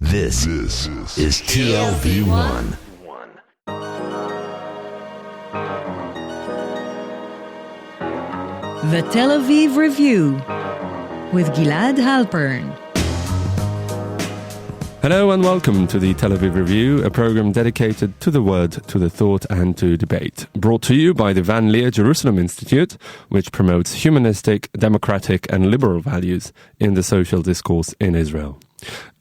This is TLV1. The Tel Aviv Review with Gilad Halpern. Hello and welcome to the Tel Aviv Review, a program dedicated to the word, to the thought and to debate. Brought to you by the Van Leer Jerusalem Institute, which promotes humanistic, democratic and liberal values in the social discourse in Israel.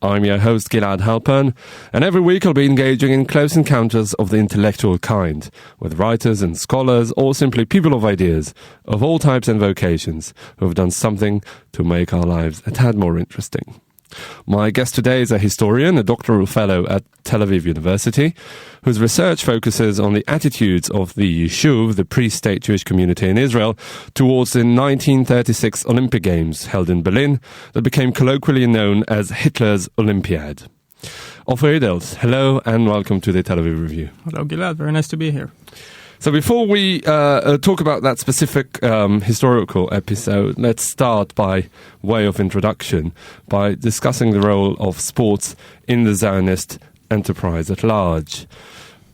I'm your host Gilad Halpern, and every week I'll be engaging in close encounters of the intellectual kind, with writers and scholars or simply people of ideas, of all types and vocations, who have done something to make our lives a tad more interesting. My guest today is a historian, a doctoral fellow at Tel Aviv University, whose research focuses on the attitudes of the Yishuv, the pre-state Jewish community in Israel, towards the 1936 Olympic Games held in Berlin that became colloquially known as Hitler's Olympiad. Ofer Edels, hello and welcome to the Tel Aviv Review. Hello Gilad, very nice to be here. So before we talk about that specific historical episode, let's start by way of introduction by discussing the role of sports in the Zionist enterprise at large.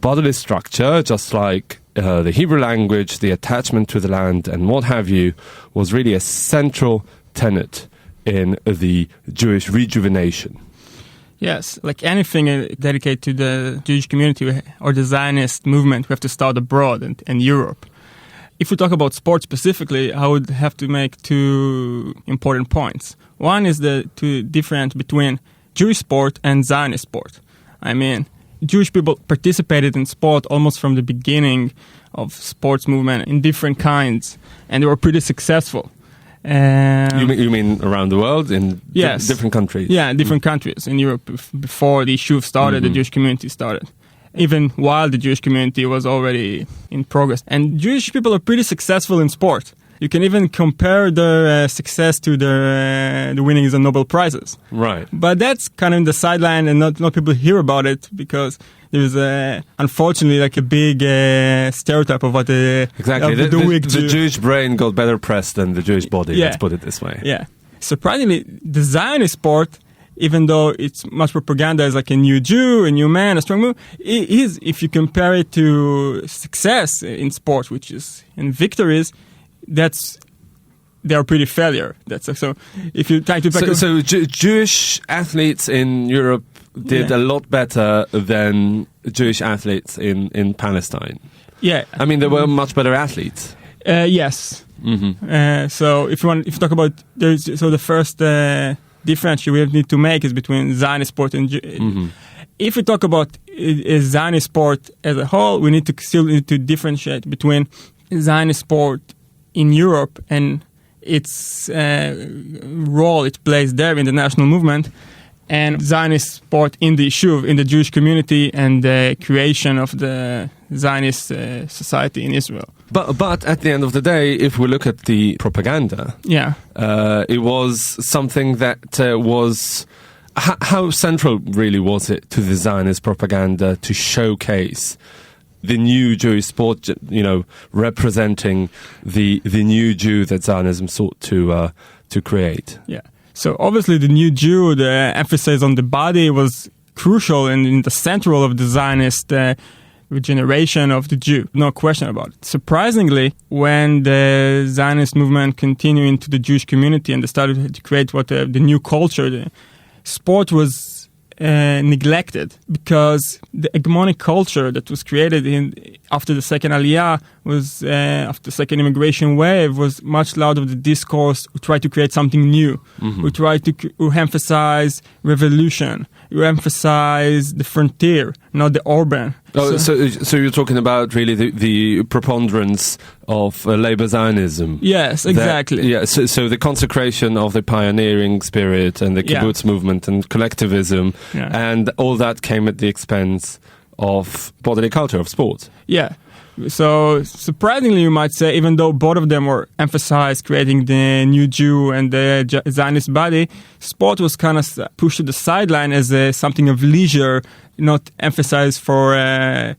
Bodily structure, just like the Hebrew language, the attachment to the land and what have you, was really a central tenet in the Jewish rejuvenation. Yes, like anything dedicated to the Jewish community or the Zionist movement, we have to start abroad and Europe. If we talk about sports specifically, I would have to make two important points. One is to differentiate between Jewish sport and Zionist sport. I mean, Jewish people participated in sport almost from the beginning of sports movement in different kinds, and they were pretty successful. You mean around the world in different countries? Yeah, different countries in Europe before the Yishuv started, the Jewish community started. Even while the Jewish community was already in progress. And Jewish people are pretty successful in sport. You can even compare their success to the winnings of Nobel Prizes. Right. But that's kind of in the sideline and not people hear about it because there's unfortunately like a big stereotype of what the Jewish brain got better press than the Jewish body, let's put it this way. Yeah. Surprisingly, the Zionist sport, even though it's much propaganda as like a new Jew, a new man, a strong move, it is, if you compare it to success in sport, which is in victories, they are pretty failure. So if you try to Jewish athletes in Europe did a lot better than Jewish athletes in Palestine. Yeah, I mean they were much better athletes. Yes. Mm-hmm. So if you talk about the first difference we need to make is between Zionist sport and if we talk about Zionist sport as a whole, we still need to differentiate between Zionist sport in Europe and its role it plays there in the national movement, and Zionist sport in the Yishuv, in the Jewish community, and the creation of the Zionist society in Israel. But at the end of the day, if we look at the propaganda, it was something that was... How central really was it to the Zionist propaganda to showcase the new Jewish sport, representing the new Jew that Zionism sought to create? Yeah. So obviously the new Jew, the emphasis on the body was crucial and in the central of the Zionist regeneration of the Jew. No question about it. Surprisingly, when the Zionist movement continued into the Jewish community and they started to create the new culture, the sport was neglected because the hegemonic culture that was created after the second Aliyah after the second immigration wave was much louder of the discourse. We tried to create something new. Mm-hmm. We tried to emphasize revolution. We emphasize the frontier, not the urban. So you're talking about really the preponderance of Labour Zionism. Yes, exactly. So the consecration of the pioneering spirit and the kibbutz movement and collectivism, and all that came at the expense of bodily culture, of sport. Yeah. So surprisingly, you might say, even though both of them were emphasized creating the new Jew and the Zionist body, sport was kind of pushed to the sideline as something of leisure, not emphasized for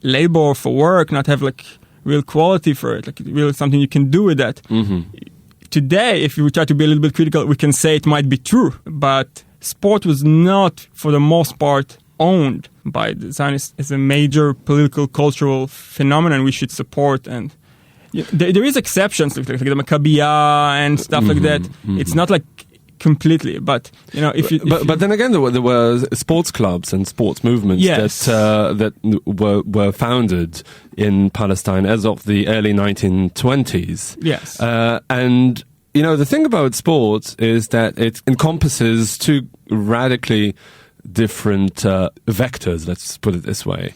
labor, for work, not have like real quality for it, like real something you can do with that. Mm-hmm. Today, if you try to be a little bit critical, we can say it might be true, but sport was not, for the most part, owned by the Zionists as a major political, cultural phenomenon we should support. And there is exceptions, like the Maccabiah and stuff like that. It's not like completely, but but then again, there were sports clubs and sports movements that were founded in Palestine as of the early 1920s. Yes, and the thing about sports is that it encompasses two radically different vectors. Let's put it this way.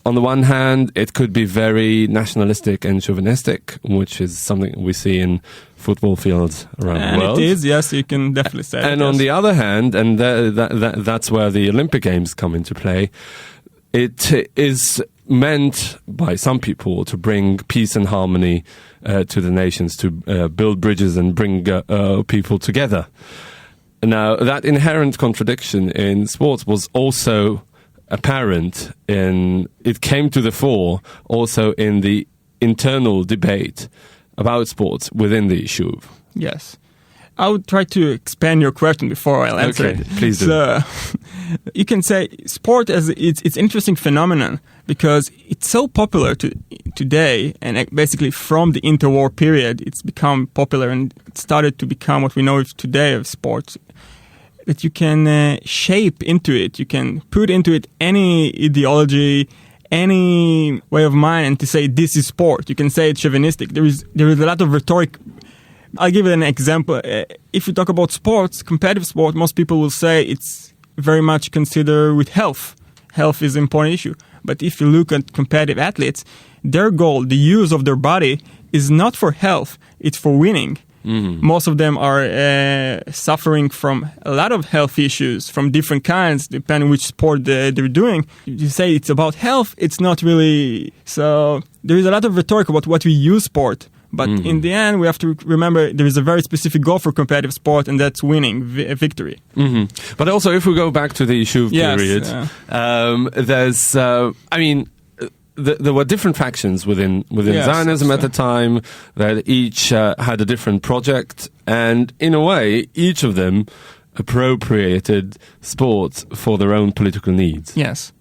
On the one hand, it could be very nationalistic and chauvinistic, which is something we see in football fields around the world. And it is, yes, you can definitely say and on the other hand, and that's where the Olympic Games come into play, it is meant by some people to bring peace and harmony to the nations, to build bridges and bring people together. Now, that inherent contradiction in sports was also apparent it came to the fore also in the internal debate about sports within the Yishuv. Yes. I would try to expand your question before I'll answer it. Please do. So, you can say sport as it's interesting phenomenon because it's so popular today, and basically from the interwar period, it's become popular and it started to become what we know today of sports. That you can shape into it, you can put into it any ideology, any way of mind, and to say this is sport. You can say it's chauvinistic. There is a lot of rhetoric. I'll give you an example. If you talk about sports, competitive sport, most people will say it's very much considered with health. Health is an important issue. But if you look at competitive athletes, their goal, the use of their body, is not for health, it's for winning. Mm-hmm. Most of them are suffering from a lot of health issues from different kinds, depending which sport they're doing. You say it's about health, it's not really. So there is a lot of rhetoric about what we use sport. But in the end, we have to remember there is a very specific goal for competitive sport, and that's winning, victory. Mm-hmm. But also, if we go back to the Yishuv period, there's, there were different factions within Zionism at the time that each had a different project, and in a way, each of them appropriated sports for their own political needs. Yes.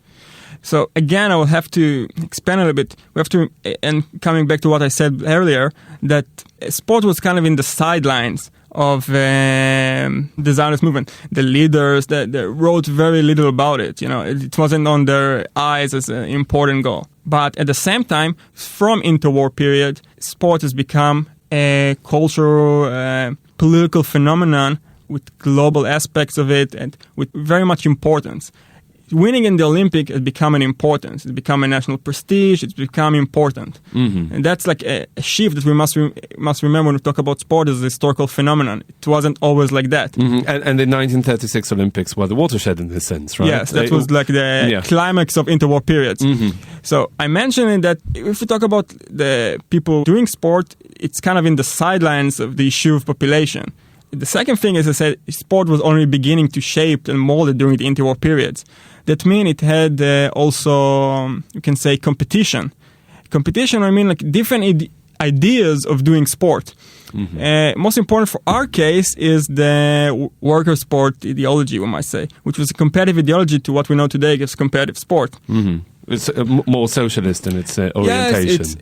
So again, I will have to expand a little bit. We have to, and coming back to what I said earlier, that sport was kind of in the sidelines of the Zionist movement. The leaders that wrote very little about it. It wasn't on their eyes as an important goal. But at the same time, from interwar period, sport has become a cultural, political phenomenon with global aspects of it and with very much importance. Winning in the Olympic has become an importance. It's become a national prestige. It's become important. Mm-hmm. And that's like a shift that we must remember when we talk about sport as a historical phenomenon. It wasn't always like that. Mm-hmm. And the 1936 Olympics were the watershed in this sense, right? Yes, that was like the climax of interwar periods. Mm-hmm. So I mentioned that if we talk about the people doing sport, it's kind of in the sidelines of the Yishuv population. The second thing, as I said, sport was only beginning to shape and mold it during the interwar periods. That means it had also, you can say, competition. Competition, I mean, like different ideas of doing sport. Mm-hmm. Most important for our case is the worker sport ideology, we might say, which was a competitive ideology to what we know today as competitive sport. Mm-hmm. It's more socialist in its orientation. Yes,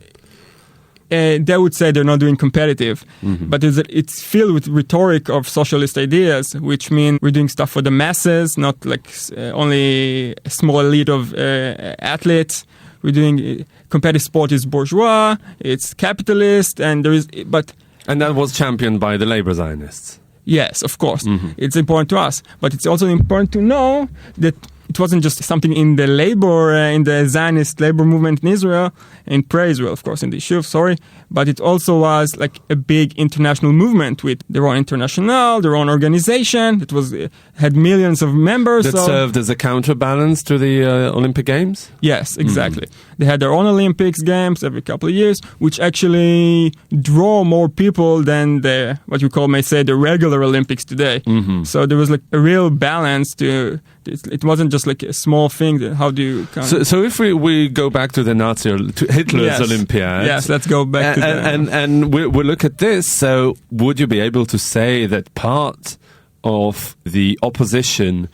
they would say they're not doing competitive, but it's filled with rhetoric of socialist ideas, which mean we're doing stuff for the masses, not like only a small elite of athletes. We're doing competitive sport is bourgeois, it's capitalist, and and that was championed by the labor Zionists. Yes, of course, it's important to us, but it's also important to know that it wasn't just something in the labor, in the Zionist labor movement in Israel, in pre-Israel, of course, in the Yishuv, but it also was like a big international movement with their own international, their own organization that had millions of members. That served as a counterbalance to the Olympic Games? Yes, exactly. They had their own Olympics games every couple of years, which actually draw more people than what you may say, the regular Olympics today. Mm-hmm. So there was like a real balance to it wasn't just like a small thing. How do you count? So if we go back to Hitler's Olympiad. Yes, let's go back to and we look at this. So would you be able to say that part of the opposition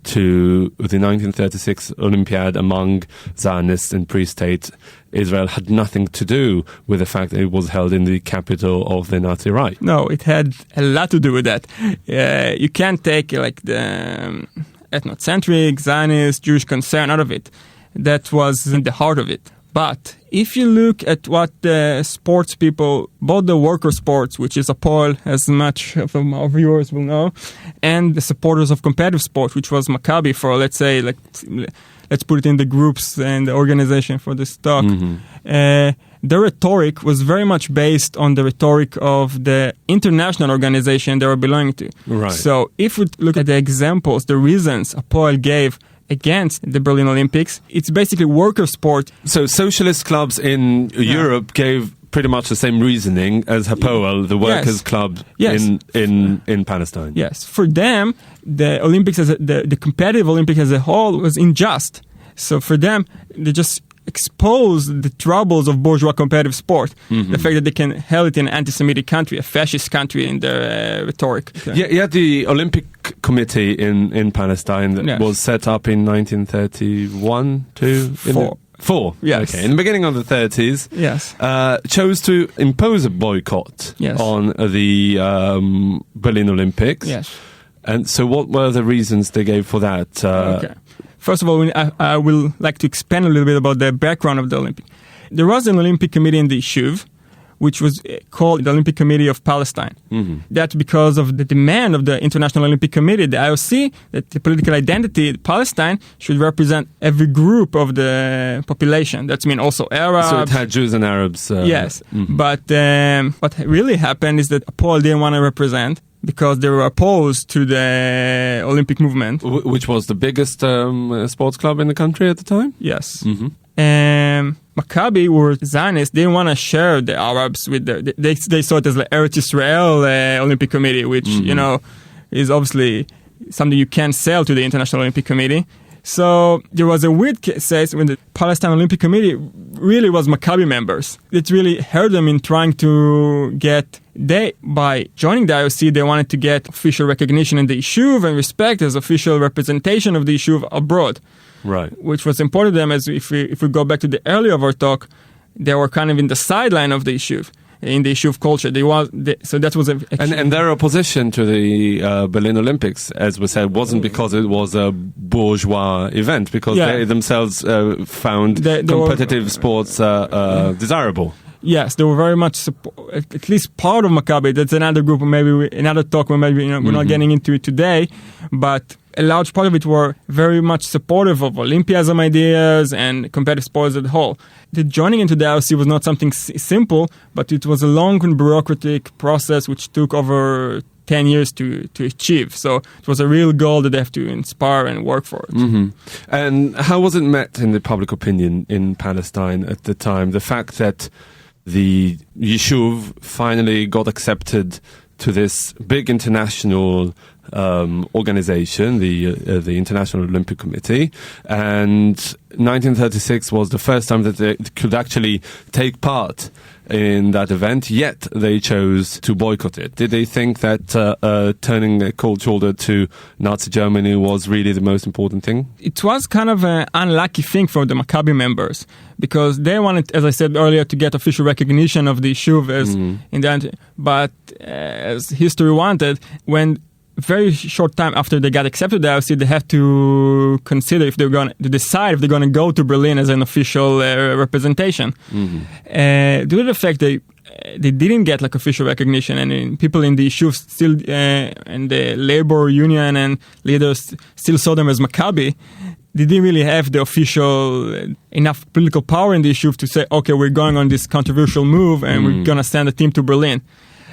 to the 1936 Olympiad among Zionists and pre-state Israel had nothing to do with the fact that it was held in the capital of the Nazi Reich. No, it had a lot to do with that. You can't take like the ethnocentric, Zionist, Jewish concern out of it. That was in the heart of it. But if you look at what the sports people, both the worker sports, which is Hapoel, as much of our viewers will know, and the supporters of competitive sport, which was Maccabi for, let's say, let's put it in the groups and the organization for this talk, the rhetoric was very much based on the rhetoric of the international organization they were belonging to. Right. So if we look at the examples, the reasons Hapoel gave against the Berlin Olympics, it's basically worker sport. So socialist clubs in Europe gave pretty much the same reasoning as Hapoel, the workers' club in Palestine. Yes. For them, the Olympics, the competitive Olympics as a whole was unjust. So for them, they just exposed the troubles of bourgeois competitive sport. The fact that they can held it in an anti-Semitic country, a fascist country in their rhetoric. Yeah, the Olympic Committee in Palestine that was set up in 1931 to... Four. Yes. Okay. In the beginning of the 30s, chose to impose a boycott on the Berlin Olympics. Yes. And so what were the reasons they gave for that? Okay. First of all, I will like to expand a little bit about the background of the Olympic. There was an Olympic committee in the Yishuv, which was called the Olympic Committee of Palestine. That's because of the demand of the International Olympic Committee, the IOC, that the political identity of Palestine should represent every group of the population. That means also Arabs. So it had Jews and Arabs. Yes. But what really happened is that Hapoel didn't want to represent because they were opposed to the Olympic movement. Which was the biggest sports club in the country at the time? Yes. Maccabi were Zionists. They didn't want to share the Arabs with they saw it as the Eretz Israel Olympic Committee, which, is obviously something you can't sell to the International Olympic Committee. So there was a weird case when the Palestine Olympic Committee really was Maccabi members. It really hurt them in trying to by joining the IOC, they wanted to get official recognition in the Yishuv and respect as official representation of the Yishuv abroad. Right. Which was important to them, as if we go back to the earlier of our talk, they were kind of in the sideline of the Yishuv, in the Yishuv culture. So that was and their opposition to the Berlin Olympics, as we said, wasn't because it was a bourgeois event, because they themselves found competitive sports desirable. Yes, they were very much at least part of Maccabi. That's another group, maybe another talk, we're not getting into it today, but a large part of it were very much supportive of Olympiasm ideas and competitive sports as a whole. The joining into the IOC was not something simple, but it was a long and bureaucratic process which took over 10 years to achieve. So it was a real goal that they have to inspire and work for it. And how was it met in the public opinion in Palestine at the time? The fact that the Yishuv finally got accepted to this big international organization, the International Olympic Committee, and 1936 was the first time that they could actually take part in that event, yet they chose to boycott it. Did they think that turning a cold shoulder to Nazi Germany was really the most important thing? It was kind of an unlucky thing for the Maccabi members, because they wanted, as I said earlier, to get official recognition of the Yishuv as in the end. But as history wanted, when very short time after they got accepted to the IOC, they have to consider if they're going to decide if they're going to go to Berlin as an official representation. Due to the fact they didn't get like official recognition, and people in the Yishuv still and the labor union and leaders still saw them as Maccabi, they didn't really have the official enough political power in the Yishuv to say, okay, we're going on this controversial move and we're going to send a team to Berlin.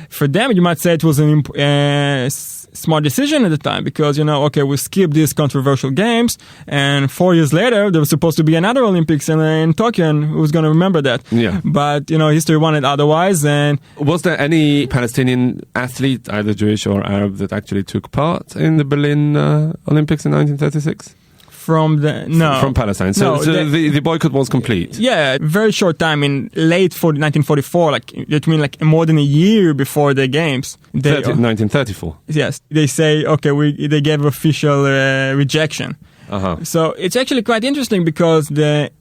For them, you might say it was a smart decision at the time, because, we skipped these controversial games, and 4 years later, there was supposed to be another Olympics in Tokyo, and who's going to remember that? Yeah. But, history wanted otherwise. And was there any Palestinian athlete, either Jewish or Arab, that actually took part in the Berlin Olympics in 1936? From Palestine. So, the boycott was complete. Yeah, very short time in late 1944, like it means like more than a year before the games. 1934. Yes, they say they gave official rejection. So it's actually quite interesting because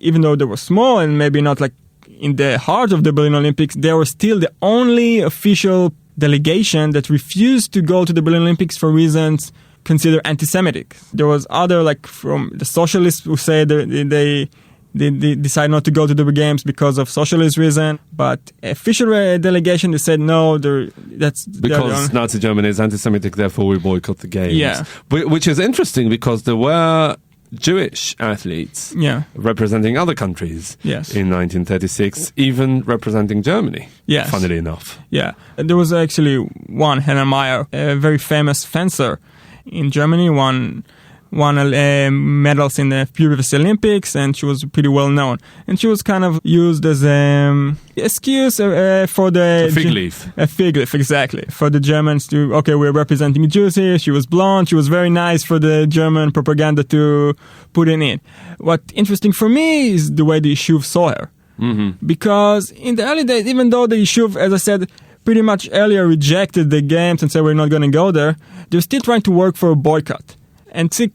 even though they were small and maybe not like in the heart of the Berlin Olympics, they were still the only official delegation that refused to go to the Berlin Olympics for reasons considered anti-Semitic. There was other, like from the socialists who say they decide not to go to the games because of socialist reason, but official delegation, they said no, because Nazi Germany is anti-Semitic, therefore we boycott the games. Yeah. Which is interesting because there were Jewish athletes representing other countries in 1936, even representing Germany, funnily enough. Yeah, there was actually one, Hannah Meyer, a very famous fencer in Germany, won medals in the previous Olympics, and she was pretty well known. And she was kind of used as an excuse for the... A fig leaf. A fig leaf, exactly. For the Germans to, we're representing Jews here. She was blonde. She was very nice for the German propaganda to put in. What's interesting for me is the way the Yishuv saw her. Mm-hmm. Because in the early days, even though the Yishuv, as I said, pretty much earlier rejected the games and said we're not going to go there, they're still trying to work for a boycott. And saying,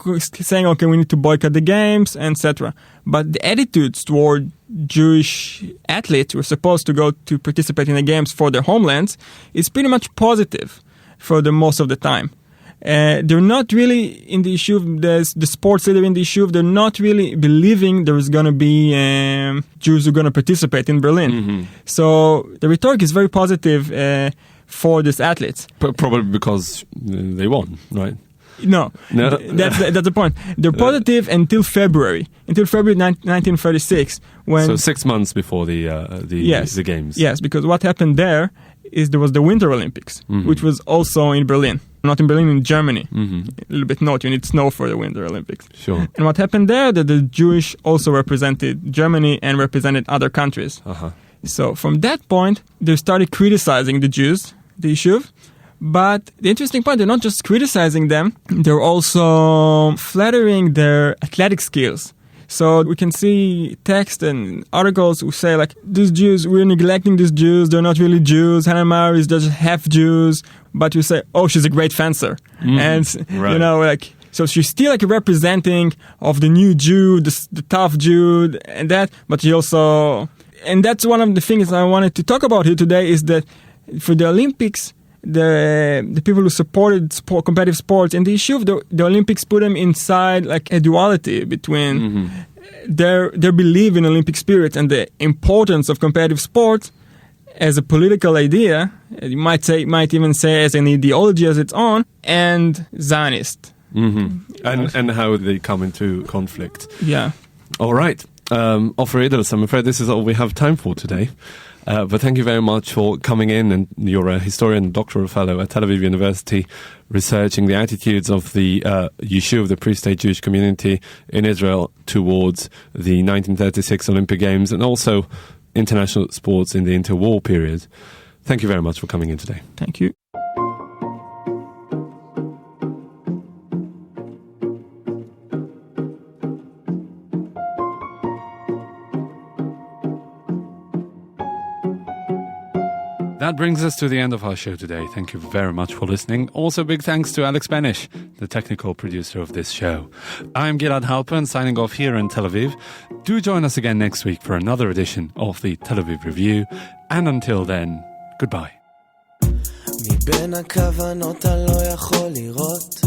we need to boycott the games, etc. But the attitudes toward Jewish athletes who are supposed to go to participate in the games for their homelands is pretty much positive for the most of the time. They're not really in the Yishuv, the sports leader in the Yishuv, they're not really believing there's going to be Jews who are going to participate in Berlin. Mm-hmm. So the rhetoric is very positive for these athletes. Probably because they won, right? No. That's the point. They're positive until February 1936. So 6 months before the games. Yes, because what happened there is there was the Winter Olympics, which was also in Berlin. Not in Berlin, in Germany. Mm-hmm. A little bit north, you need snow for the Winter Olympics. Sure. And what happened there, that the Jewish also represented Germany and represented other countries. Uh-huh. So from that point, they started criticizing the Jews, the Yishuv. But the interesting point, they're not just criticizing them, they're also flattering their athletic skills. So we can see text and articles who say, like, these Jews, we're neglecting these Jews, they're not really Jews, Hannah Meyer is just half Jews, but we say, she's a great fencer. And, so she's still like a representing of the new Jew, the tough Jew, and that, but she also... And that's one of the things I wanted to talk about here today, is that for the Olympics, the people who supported competitive sports in the Yishuv, the Olympics put them inside like a duality between their belief in Olympic spirit and the importance of competitive sports as a political idea, you might even say as an ideology as its own, and Zionist. Mm-hmm. And how they come into conflict. Yeah. All right. Ofer Idels, I'm afraid this is all we have time for today. But thank you very much for coming in, and you're a historian, doctoral fellow at Tel Aviv University, researching the attitudes of the Yishuv, the pre-state Jewish community in Israel, towards the 1936 Olympic Games and also international sports in the interwar period. Thank you very much for coming in today. Thank you. That brings us to the end of our show today. Thank you very much for listening. Also, big thanks to Alex Benish, the technical producer of this show. I'm Gilad Halpern, signing off here in Tel Aviv. Do join us again next week for another edition of the Tel Aviv Review. And until then, goodbye. מבין הכוונות לא יכול לראות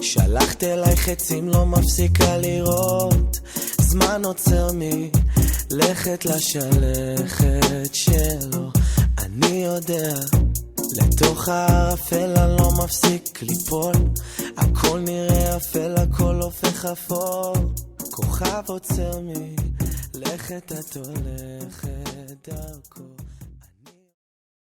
שלחת אליי חצים לא מפסיקה לראות זמן עוצר מלכת לשלכת שלו אני יודע לתוך הערפל לא מפסיק ליפול הכל נראה אפל הכל הופך אפור כוכב עוצר מלכת את הולכת דרכו